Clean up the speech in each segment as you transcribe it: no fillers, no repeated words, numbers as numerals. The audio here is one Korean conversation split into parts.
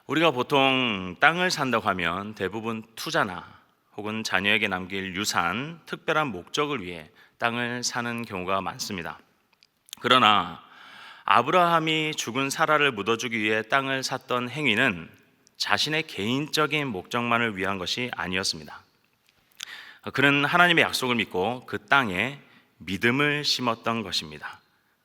우리가 보통 땅을 산다고 하면 대부분 투자나 혹은 자녀에게 남길 유산, 특별한 목적을 위해 땅을 사는 경우가 많습니다. 그러나 아브라함이 죽은 사라를 묻어주기 위해 땅을 샀던 행위는 자신의 개인적인 목적만을 위한 것이 아니었습니다. 그는 하나님의 약속을 믿고 그 땅에 믿음을 심었던 것입니다.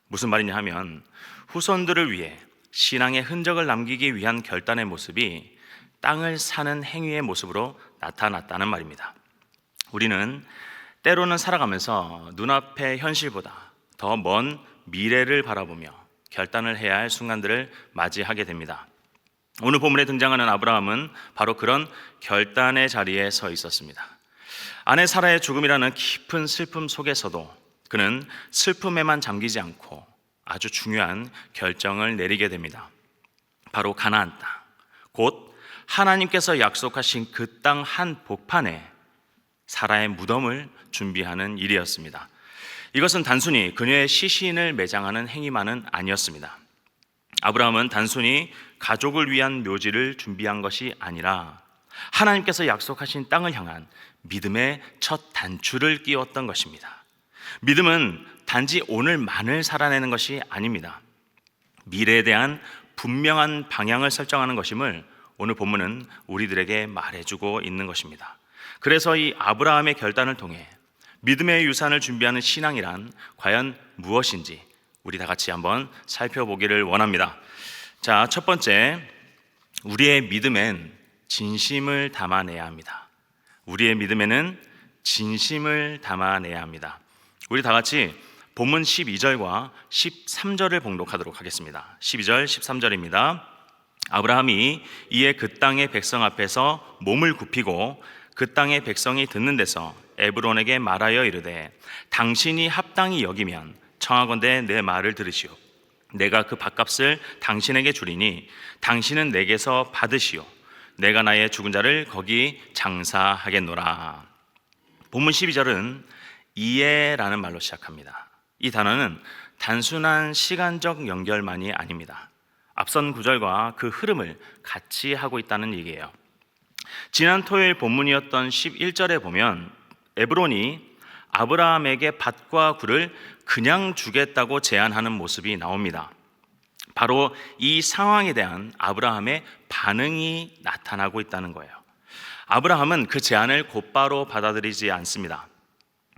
무슨 말이냐 하면 후손들을 위해 신앙의 흔적을 남기기 위한 결단의 모습이 땅을 사는 행위의 모습으로 나타났다는 말입니다. 우리는 때로는 살아가면서 눈앞의 현실보다 더 먼 미래를 바라보며 결단을 해야 할 순간들을 맞이하게 됩니다. 오늘 본문에 등장하는 아브라함은 바로 그런 결단의 자리에 서 있었습니다. 아내 사라의 죽음이라는 깊은 슬픔 속에서도 그는 슬픔에만 잠기지 않고 아주 중요한 결정을 내리게 됩니다. 바로 가나안 땅, 곧 하나님께서 약속하신 그 땅 한 복판에 사라의 무덤을 준비하는 일이었습니다. 이것은 단순히 그녀의 시신을 매장하는 행위만은 아니었습니다. 아브라함은 단순히 가족을 위한 묘지를 준비한 것이 아니라 하나님께서 약속하신 땅을 향한 믿음의 첫 단추를 끼웠던 것입니다. 믿음은 단지 오늘만을 살아내는 것이 아닙니다. 미래에 대한 분명한 방향을 설정하는 것임을 오늘 본문은 우리들에게 말해주고 있는 것입니다. 그래서 이 아브라함의 결단을 통해 믿음의 유산을 준비하는 신앙이란 과연 무엇인지 우리 다 같이 한번 살펴보기를 원합니다. 자, 첫 번째, 우리의 믿음엔 진심을 담아내야 합니다. 우리의 믿음에는 진심을 담아내야 합니다. 우리 다 같이 본문 12절과 13절을 봉독하도록 하겠습니다. 12절, 13절입니다. 아브라함이 이에 그 땅의 백성 앞에서 몸을 굽히고 그 땅의 백성이 듣는 데서 에브론에게 말하여 이르되 당신이 합당히 여기면 청하건대 내 말을 들으시오. 내가 그 밭값을 당신에게 주리니 당신은 내게서 받으시오. 내가 나의 죽은 자를 거기 장사하겠노라. 본문 12절은 이에라는 말로 시작합니다. 이 단어는 단순한 시간적 연결만이 아닙니다. 앞선 구절과 그 흐름을 같이 하고 있다는 얘기예요. 지난 토요일 본문이었던 11절에 보면 에브론이 아브라함에게 밭과 굴을 그냥 주겠다고 제안하는 모습이 나옵니다. 바로 이 상황에 대한 아브라함의 반응이 나타나고 있다는 거예요. 아브라함은 그 제안을 곧바로 받아들이지 않습니다.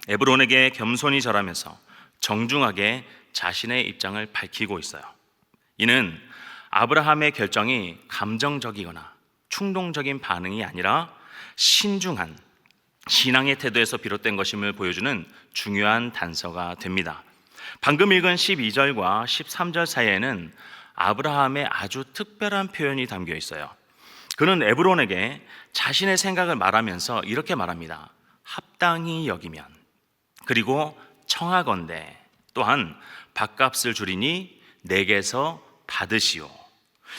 에브론에게 겸손히 절하면서 정중하게 자신의 입장을 밝히고 있어요. 이는 아브라함의 결정이 감정적이거나 충동적인 반응이 아니라 신중한 신앙의 태도에서 비롯된 것임을 보여주는 중요한 단서가 됩니다. 방금 읽은 12절과 13절 사이에는 아브라함의 아주 특별한 표현이 담겨 있어요. 그는 에브론에게 자신의 생각을 말하면서 이렇게 말합니다. 합당히 여기면, 그리고 청하건대, 또한 밭값을 주리니 내게서 받으시오.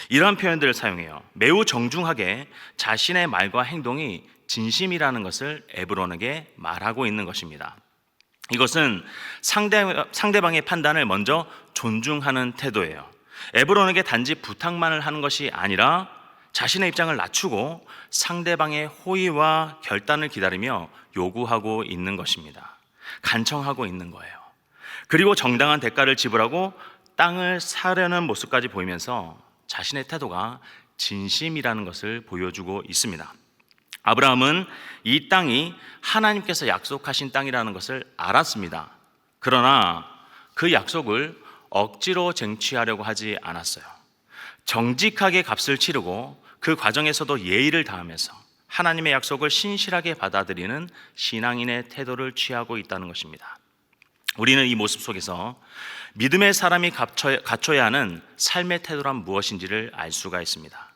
이러한 표현들을 사용해요. 매우 정중하게 자신의 말과 행동이 진심이라는 것을 에브론에게 말하고 있는 것입니다. 이것은 상대방의 판단을 먼저 존중하는 태도예요. 에브론에게 단지 부탁만을 하는 것이 아니라 자신의 입장을 낮추고 상대방의 호의와 결단을 기다리며 요구하고 있는 것입니다. 간청하고 있는 거예요. 그리고 정당한 대가를 지불하고 땅을 사려는 모습까지 보이면서 자신의 태도가 진심이라는 것을 보여주고 있습니다. 아브라함은 이 땅이 하나님께서 약속하신 땅이라는 것을 알았습니다. 그러나 그 약속을 억지로 쟁취하려고 하지 않았어요. 정직하게 값을 치르고 그 과정에서도 예의를 다하면서 하나님의 약속을 신실하게 받아들이는 신앙인의 태도를 취하고 있다는 것입니다. 우리는 이 모습 속에서 믿음의 사람이 갖춰야 하는 삶의 태도란 무엇인지를 알 수가 있습니다.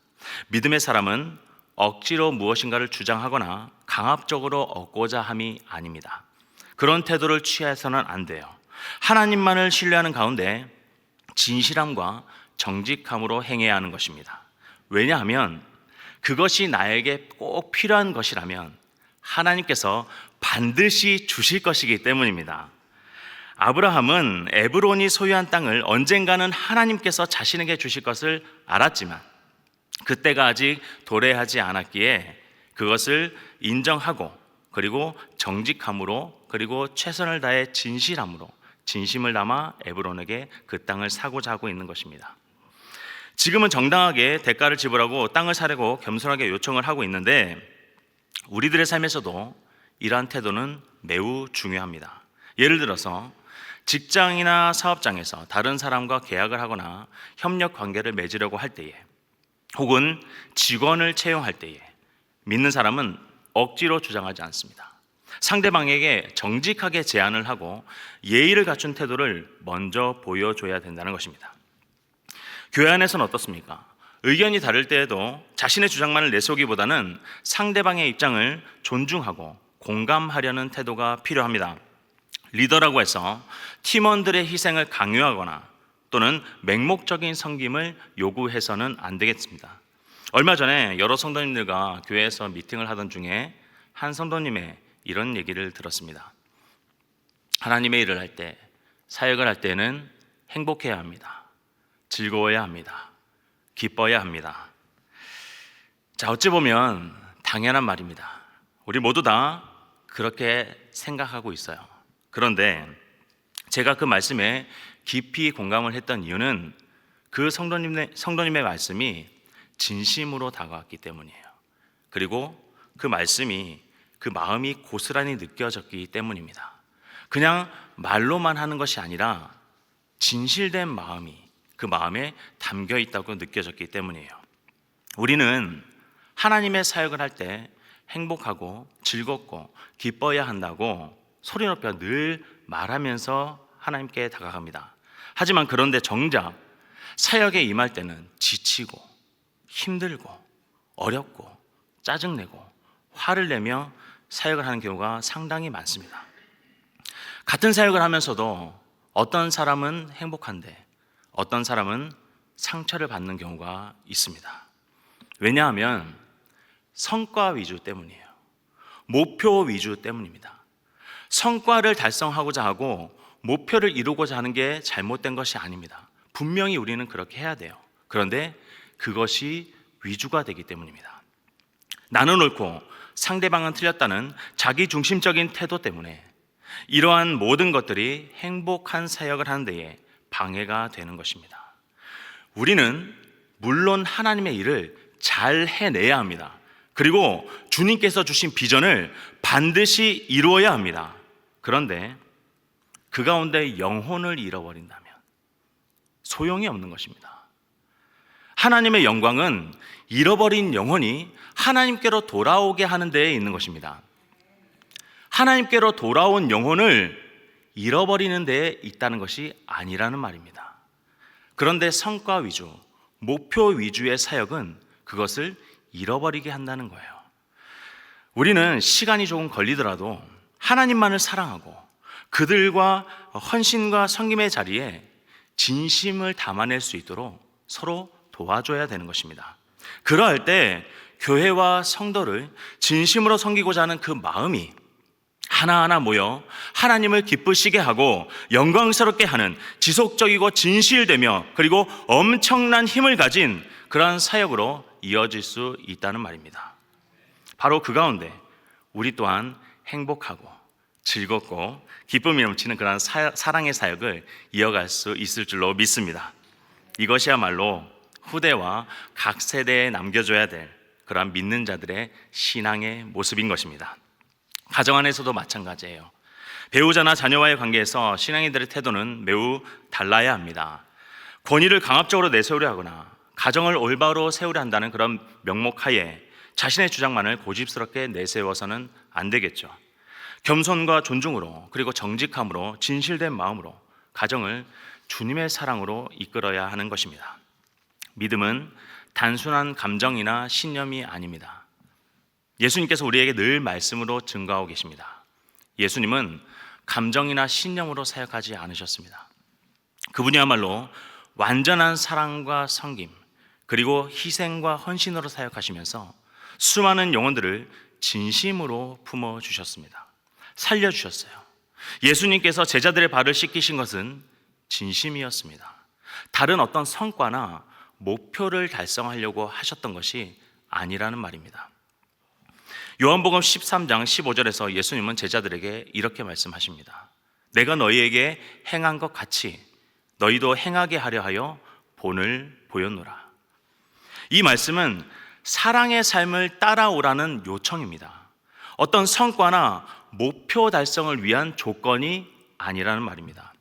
믿음의 사람은 억지로 무엇인가를 주장하거나 강압적으로 얻고자 함이 아닙니다. 그런 태도를 취해서는 안 돼요. 하나님만을 신뢰하는 가운데 진실함과 정직함으로 행해야 하는 것입니다. 왜냐하면 그것이 나에게 꼭 필요한 것이라면 하나님께서 반드시 주실 것이기 때문입니다. 아브라함은 에브론이 소유한 땅을 언젠가는 하나님께서 자신에게 주실 것을 알았지만 그때가 아직 도래하지 않았기에 그것을 인정하고 그리고 정직함으로 그리고 최선을 다해 진실함으로 진심을 담아 에브론에게 그 땅을 사고자 하고 있는 것입니다. 지금은 정당하게 대가를 지불하고 땅을 사려고 겸손하게 요청을 하고 있는데 우리들의 삶에서도 이러한 태도는 매우 중요합니다. 예를 들어서 직장이나 사업장에서 다른 사람과 계약을 하거나 협력 관계를 맺으려고 할 때에 혹은 직원을 채용할 때에 믿는 사람은 억지로 주장하지 않습니다. 상대방에게 정직하게 제안을 하고 예의를 갖춘 태도를 먼저 보여줘야 된다는 것입니다. 교회 안에서는 어떻습니까? 의견이 다를 때에도 자신의 주장만을 내세우기보다는 상대방의 입장을 존중하고 공감하려는 태도가 필요합니다. 리더라고 해서 팀원들의 희생을 강요하거나 또는 맹목적인 섬김을 요구해서는 안 되겠습니다. 얼마 전에 여러 성도님들과 교회에서 미팅을 하던 중에 한 성도님의 이런 얘기를 들었습니다. 하나님의 일을 할 때, 사역을 할 때는 행복해야 합니다. 즐거워야 합니다. 기뻐야 합니다. 자, 어찌 보면 당연한 말입니다. 우리 모두 다 그렇게 생각하고 있어요. 그런데 제가 그 말씀에 깊이 공감을 했던 이유는 그 성도님의 말씀이 진심으로 다가왔기 때문이에요. 그리고 그 말씀이 그 마음이 고스란히 느껴졌기 때문입니다. 그냥 말로만 하는 것이 아니라 진실된 마음이 그 마음에 담겨 있다고 느껴졌기 때문이에요. 우리는 하나님의 사역을 할 때 행복하고 즐겁고 기뻐야 한다고 소리 높여 늘 말하면서 하나님께 다가갑니다. 하지만 그런데 정작 사역에 임할 때는 지치고 힘들고 어렵고 짜증내고 화를 내며 사역을 하는 경우가 상당히 많습니다. 같은 사역을 하면서도 어떤 사람은 행복한데 어떤 사람은 상처를 받는 경우가 있습니다. 왜냐하면 성과 위주 때문이에요. 목표 위주 때문입니다. 성과를 달성하고자 하고 목표를 이루고자 하는 게 잘못된 것이 아닙니다. 분명히 우리는 그렇게 해야 돼요. 그런데 그것이 위주가 되기 때문입니다. 나는 옳고 상대방은 틀렸다는 자기중심적인 태도 때문에 이러한 모든 것들이 행복한 사역을 하는 데에 방해가 되는 것입니다. 우리는 물론 하나님의 일을 잘 해내야 합니다. 그리고 주님께서 주신 비전을 반드시 이루어야 합니다. 그런데 그 가운데 영혼을 잃어버린다면 소용이 없는 것입니다. 하나님의 영광은 잃어버린 영혼이 하나님께로 돌아오게 하는 데에 있는 것입니다. 하나님께로 돌아온 영혼을 잃어버리는 데에 있다는 것이 아니라는 말입니다. 그런데 성과 위주, 목표 위주의 사역은 그것을 잃어버리게 한다는 거예요. 우리는 시간이 조금 걸리더라도 하나님만을 사랑하고 그들과 헌신과 섬김의 자리에 진심을 담아낼 수 있도록 서로 도와줘야 되는 것입니다. 그러할 때 교회와 성도를 진심으로 섬기고자 하는 그 마음이 하나하나 모여 하나님을 기쁘시게 하고 영광스럽게 하는 지속적이고 진실되며 그리고 엄청난 힘을 가진 그러한 사역으로 이어질 수 있다는 말입니다. 바로 그 가운데 우리 또한 행복하고 즐겁고 기쁨이 넘치는 그러한 사랑의 사역을 이어갈 수 있을 줄로 믿습니다. 이것이야말로 후대와 각 세대에 남겨줘야 될 그러한 믿는 자들의 신앙의 모습인 것입니다. 가정 안에서도 마찬가지예요. 배우자나 자녀와의 관계에서 신앙인들의 태도는 매우 달라야 합니다. 권위를 강압적으로 내세우려 하거나 가정을 올바로 세우려 한다는 그런 명목하에 자신의 주장만을 고집스럽게 내세워서는 안 되겠죠. 겸손과 존중으로 그리고 정직함으로 진실된 마음으로 가정을 주님의 사랑으로 이끌어야 하는 것입니다. 믿음은 단순한 감정이나 신념이 아닙니다. 예수님께서 우리에게 늘 말씀으로 증거하고 계십니다. 예수님은 감정이나 신념으로 사역하지 않으셨습니다. 그분이야말로 완전한 사랑과 섬김 그리고 희생과 헌신으로 사역하시면서 수많은 영혼들을 진심으로 품어주셨습니다. 살려주셨어요. 예수님께서 제자들의 발을 씻기신 것은 진심이었습니다. 다른 어떤 성과나 목표를 달성하려고 하셨던 것이 아니라는 말입니다. 요한복음 13장 15절에서 예수님은 제자들에게 이렇게 말씀하십니다. 내가 너희에게 행한 것 같이 너희도 행하게 하려 하여 본을 보였노라. 이 말씀은 사랑의 삶을 따라오라는 요청입니다. 어떤 성과나 목표 달성을 위한 조건이 아니라는 말입니다.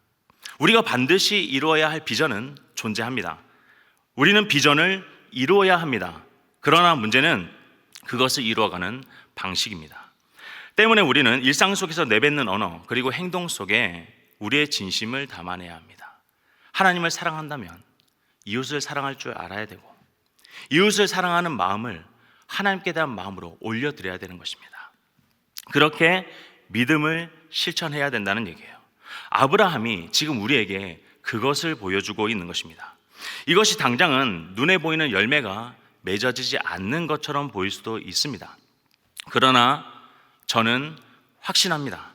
우리가 반드시 이루어야 할 비전은 존재합니다. 우리는 비전을 이루어야 합니다. 그러나 문제는 그것을 이루어가는 방식입니다. 때문에 우리는 일상 속에서 내뱉는 언어 그리고 행동 속에 우리의 진심을 담아내야 합니다. 하나님을 사랑한다면 이웃을 사랑할 줄 알아야 되고, 이웃을 사랑하는 마음을 하나님께 대한 마음으로 올려드려야 되는 것입니다. 그렇게 믿음을 실천해야 된다는 얘기예요. 아브라함이 지금 우리에게 그것을 보여주고 있는 것입니다. 이것이 당장은 눈에 보이는 열매가 맺어지지 않는 것처럼 보일 수도 있습니다. 그러나 저는 확신합니다.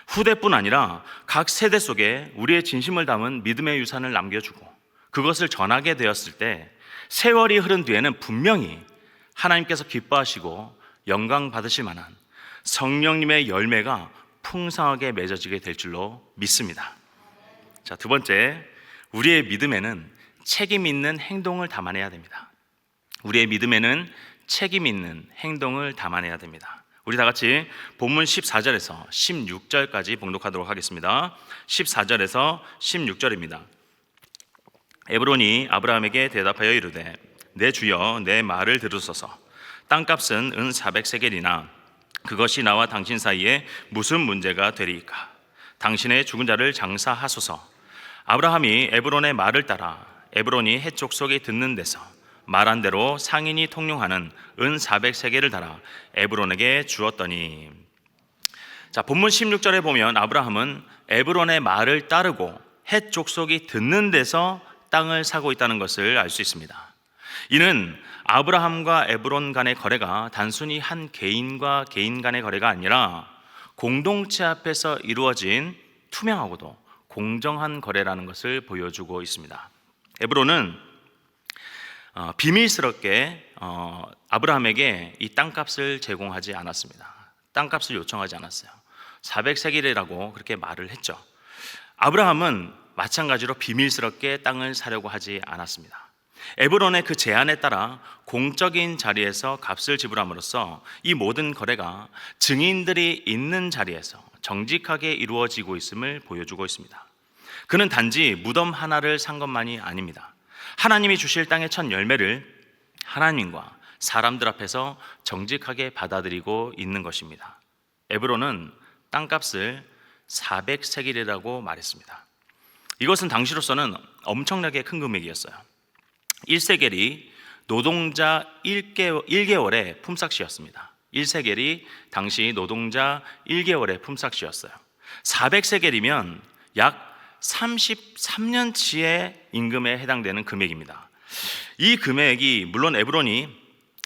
후대뿐 아니라 각 세대 속에 우리의 진심을 담은 믿음의 유산을 남겨주고 그것을 전하게 되었을 때 세월이 흐른 뒤에는 분명히 하나님께서 기뻐하시고 영광 받으실 만한 성령님의 열매가 풍성하게 맺어지게 될 줄로 믿습니다. 자, 두 번째, 우리의 믿음에는 책임 있는 행동을 담아내야 됩니다. 우리의 믿음에는 책임 있는 행동을 담아내야 됩니다. 우리 다 같이 본문 14절에서 16절까지 봉독하도록 하겠습니다. 14절에서 16절입니다. 에브론이 아브라함에게 대답하여 이르되 내 주여 내 말을 들으소서. 땅값은 은 400세겔이나 그것이 나와 당신 사이에 무슨 문제가 되리이까? 당신의 죽은 자를 장사하소서. 아브라함이 에브론의 말을 따라 에브론이 헷 족속이 듣는 데서 말한 대로 상인이 통용하는 은 400세겔을 달아 에브론에게 주었더니. 자, 본문 16절에 보면 아브라함은 에브론의 말을 따르고 헷 족속이 듣는 데서 땅을 사고 있다는 것을 알 수 있습니다. 이는 아브라함과 에브론 간의 거래가 단순히 한 개인과 개인 간의 거래가 아니라 공동체 앞에서 이루어진 투명하고도 공정한 거래라는 것을 보여주고 있습니다. 에브론은 비밀스럽게 아브라함에게 이 땅값을 제공하지 않았습니다. 땅값을 요청하지 않았어요. 400세겔이라고 그렇게 말을 했죠. 아브라함은 마찬가지로 비밀스럽게 땅을 사려고 하지 않았습니다. 에브론의 그 제안에 따라 공적인 자리에서 값을 지불함으로써 이 모든 거래가 증인들이 있는 자리에서 정직하게 이루어지고 있음을 보여주고 있습니다. 그는 단지 무덤 하나를 산 것만이 아닙니다. 하나님이 주실 땅의 첫 열매를 하나님과 사람들 앞에서 정직하게 받아들이고 있는 것입니다. 에브론은 땅값을 400세겔이라고 말했습니다. 이것은 당시로서는 엄청나게 큰 금액이었어요. 1세겔이 노동자 1개월의 품삯이었습니다. 1세겔이 당시 노동자 1개월의 품삯이었어요. 400세겔이면 약 33년치의 임금에 해당되는 금액입니다. 이 금액이 물론 에브론이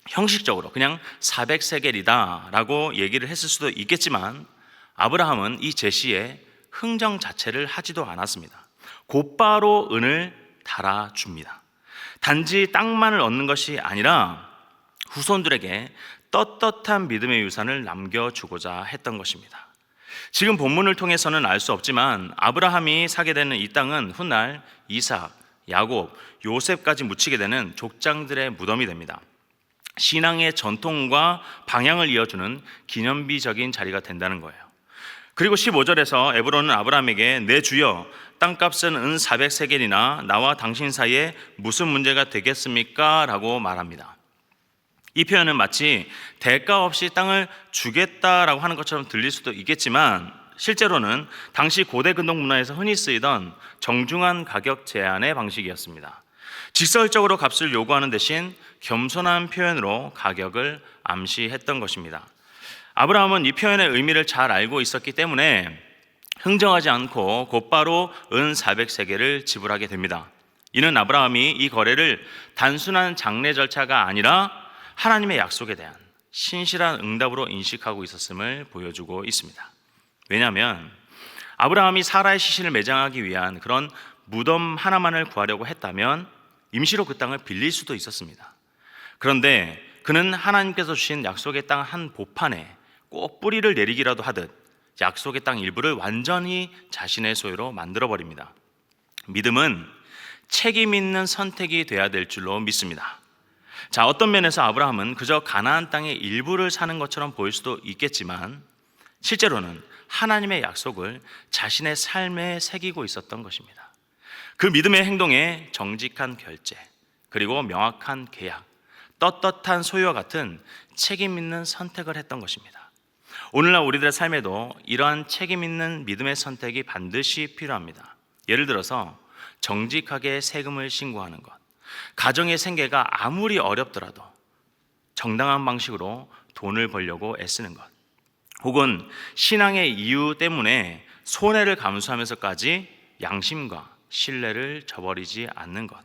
형식적으로 그냥 400세겔이다 라고 얘기를 했을 수도 있겠지만 아브라함은 이 제시에 흥정 자체를 하지도 않았습니다. 곧바로 은을 달아줍니다. 단지 땅만을 얻는 것이 아니라 후손들에게 떳떳한 믿음의 유산을 남겨주고자 했던 것입니다. 지금 본문을 통해서는 알 수 없지만 아브라함이 사게 되는 이 땅은 훗날 이삭, 야곱, 요셉까지 묻히게 되는 족장들의 무덤이 됩니다. 신앙의 전통과 방향을 이어주는 기념비적인 자리가 된다는 거예요. 그리고 15절에서 에브론은 아브라함에게 내 주여 땅값은 은 400세겔이나 나와 당신 사이에 무슨 문제가 되겠습니까? 라고 말합니다. 이 표현은 마치 대가 없이 땅을 주겠다라고 하는 것처럼 들릴 수도 있겠지만 실제로는 당시 고대 근동 문화에서 흔히 쓰이던 정중한 가격 제한의 방식이었습니다. 직설적으로 값을 요구하는 대신 겸손한 표현으로 가격을 암시했던 것입니다. 아브라함은 이 표현의 의미를 잘 알고 있었기 때문에 흥정하지 않고 곧바로 은 400세겔을 지불하게 됩니다. 이는 아브라함이 이 거래를 단순한 장례 절차가 아니라 하나님의 약속에 대한 신실한 응답으로 인식하고 있었음을 보여주고 있습니다. 왜냐하면 아브라함이 사라의 시신을 매장하기 위한 그런 무덤 하나만을 구하려고 했다면 임시로 그 땅을 빌릴 수도 있었습니다. 그런데 그는 하나님께서 주신 약속의 땅 한 보판에 꼭 뿌리를 내리기라도 하듯 약속의 땅 일부를 완전히 자신의 소유로 만들어버립니다. 믿음은 책임 있는 선택이 돼야 될 줄로 믿습니다. 자, 어떤 면에서 아브라함은 그저 가나안 땅의 일부를 사는 것처럼 보일 수도 있겠지만 실제로는 하나님의 약속을 자신의 삶에 새기고 있었던 것입니다. 그 믿음의 행동에 정직한 결제, 그리고 명확한 계약, 떳떳한 소유와 같은 책임 있는 선택을 했던 것입니다. 오늘날 우리들의 삶에도 이러한 책임 있는 믿음의 선택이 반드시 필요합니다. 예를 들어서 정직하게 세금을 신고하는 것, 가정의 생계가 아무리 어렵더라도 정당한 방식으로 돈을 벌려고 애쓰는 것, 혹은 신앙의 이유 때문에 손해를 감수하면서까지 양심과 신뢰를 저버리지 않는 것,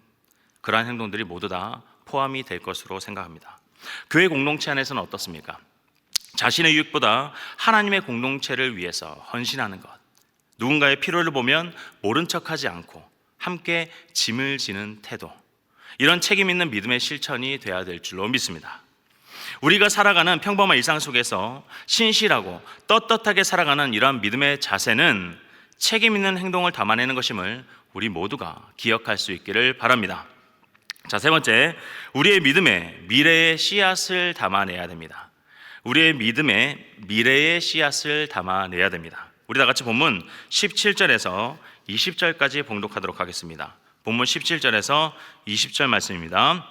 그러한 행동들이 모두 다 포함이 될 것으로 생각합니다. 교회 공동체 안에서는 어떻습니까? 자신의 유익보다 하나님의 공동체를 위해서 헌신하는 것, 누군가의 필요를 보면 모른 척하지 않고 함께 짐을 지는 태도, 이런 책임 있는 믿음의 실천이 되어야 될 줄로 믿습니다. 우리가 살아가는 평범한 일상 속에서 신실하고 떳떳하게 살아가는 이러한 믿음의 자세는 책임 있는 행동을 담아내는 것임을 우리 모두가 기억할 수 있기를 바랍니다. 자, 세 번째, 우리의 믿음에 미래의 씨앗을 담아내야 됩니다. 우리의 믿음에 미래의 씨앗을 담아내야 됩니다. 우리 다 같이 본문 17절에서 20절까지 봉독하도록 하겠습니다. 본문 17절에서 20절 말씀입니다.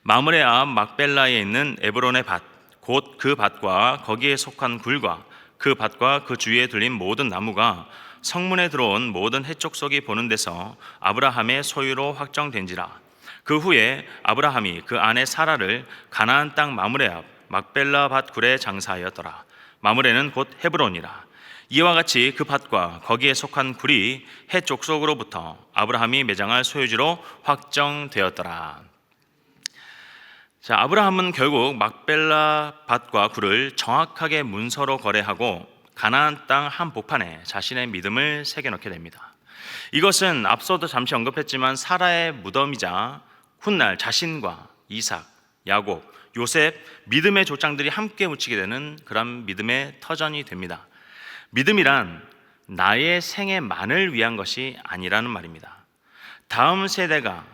마므레 앞 막벨라에 있는 에브론의 밭, 곧 그 밭과 거기에 속한 굴과 그 밭과 그 주위에 둘린 모든 나무가 성문에 들어온 모든 해족속이 보는 데서 아브라함의 소유로 확정된지라. 그 후에 아브라함이 그 아내 사라를 가나안 땅 마므레 앞 막벨라 밭 굴에 장사하였더라. 마므레는 곧 헤브론이라. 이와 같이 그 밭과 거기에 속한 굴이 해족속으로부터 아브라함이 매장할 소유지로 확정되었더라. 자, 아브라함은 결국 막벨라 밭과 굴을 정확하게 문서로 거래하고 가나안 땅 한 보판에 자신의 믿음을 새겨넣게 됩니다. 이것은 앞서도 잠시 언급했지만 사라의 무덤이자 훗날 자신과 이삭, 야곱, 요셉 믿음의 족장들이 함께 묻히게 되는 그런 믿음의 터전이 됩니다. 믿음이란 나의 생애만을 위한 것이 아니라는 말입니다. 다음 세대가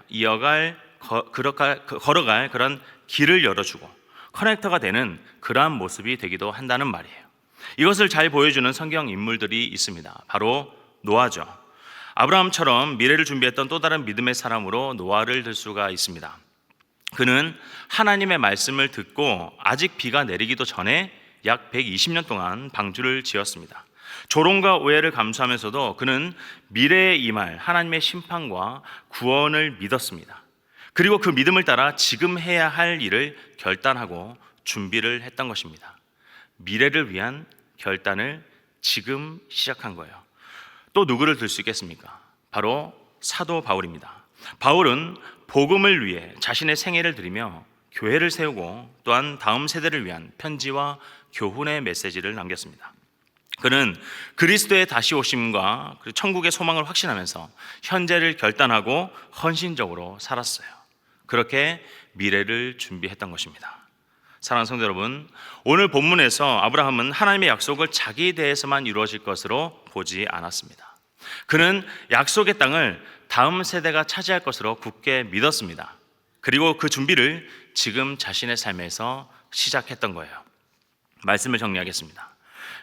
걸어갈 그런 길을 열어주고 커넥터가 되는 그러한 모습이 되기도 한다는 말이에요. 이것을 잘 보여주는 성경 인물들이 있습니다. 바로 노아죠. 아브라함처럼 미래를 준비했던 또 다른 믿음의 사람으로 노아를 들 수가 있습니다. 그는 하나님의 말씀을 듣고 아직 비가 내리기도 전에 약 120년 동안 방주를 지었습니다. 조롱과 오해를 감수하면서도 그는 미래에 임할 하나님의 심판과 구원을 믿었습니다. 그리고 그 믿음을 따라 지금 해야 할 일을 결단하고 준비를 했던 것입니다. 미래를 위한 결단을 지금 시작한 거예요. 또 누구를 들 수 있겠습니까? 바로 사도 바울입니다. 바울은 복음을 위해 자신의 생애를 드리며 교회를 세우고 또한 다음 세대를 위한 편지와 교훈의 메시지를 남겼습니다. 그는 그리스도의 다시 오심과 천국의 소망을 확신하면서 현재를 결단하고 헌신적으로 살았어요. 그렇게 미래를 준비했던 것입니다. 사랑하는 성도 여러분, 오늘 본문에서 아브라함은 하나님의 약속을 자기 대해서만 이루어질 것으로 보지 않았습니다. 그는 약속의 땅을 다음 세대가 차지할 것으로 굳게 믿었습니다. 그리고 그 준비를 지금 자신의 삶에서 시작했던 거예요. 말씀을 정리하겠습니다.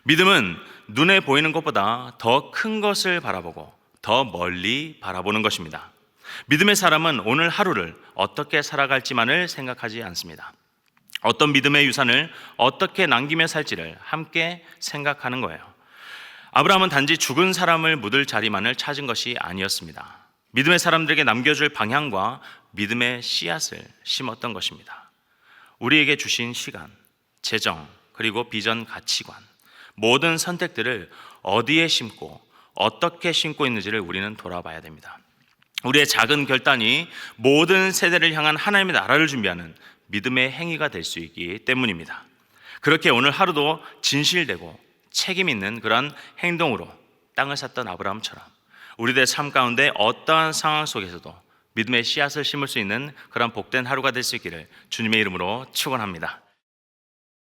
믿음은 눈에 보이는 것보다 더 큰 것을 바라보고 더 멀리 바라보는 것입니다. 믿음의 사람은 오늘 하루를 어떻게 살아갈지만을 생각하지 않습니다. 어떤 믿음의 유산을 어떻게 남기며 살지를 함께 생각하는 거예요. 아브라함은 단지 죽은 사람을 묻을 자리만을 찾은 것이 아니었습니다. 믿음의 사람들에게 남겨줄 방향과 믿음의 씨앗을 심었던 것입니다. 우리에게 주신 시간, 재정, 그리고 비전, 가치관, 모든 선택들을 어디에 심고 어떻게 심고 있는지를 우리는 돌아봐야 됩니다. 우리의 작은 결단이 모든 세대를 향한 하나님의 나라를 준비하는 믿음의 행위가 될 수 있기 때문입니다. 그렇게 오늘 하루도 진실되고 책임 있는 그런 행동으로 땅을 샀던 아브라함처럼 우리들의 삶 가운데 어떠한 상황 속에서도 믿음의 씨앗을 심을 수 있는 그런 복된 하루가 될 수 있기를 주님의 이름으로 축원합니다.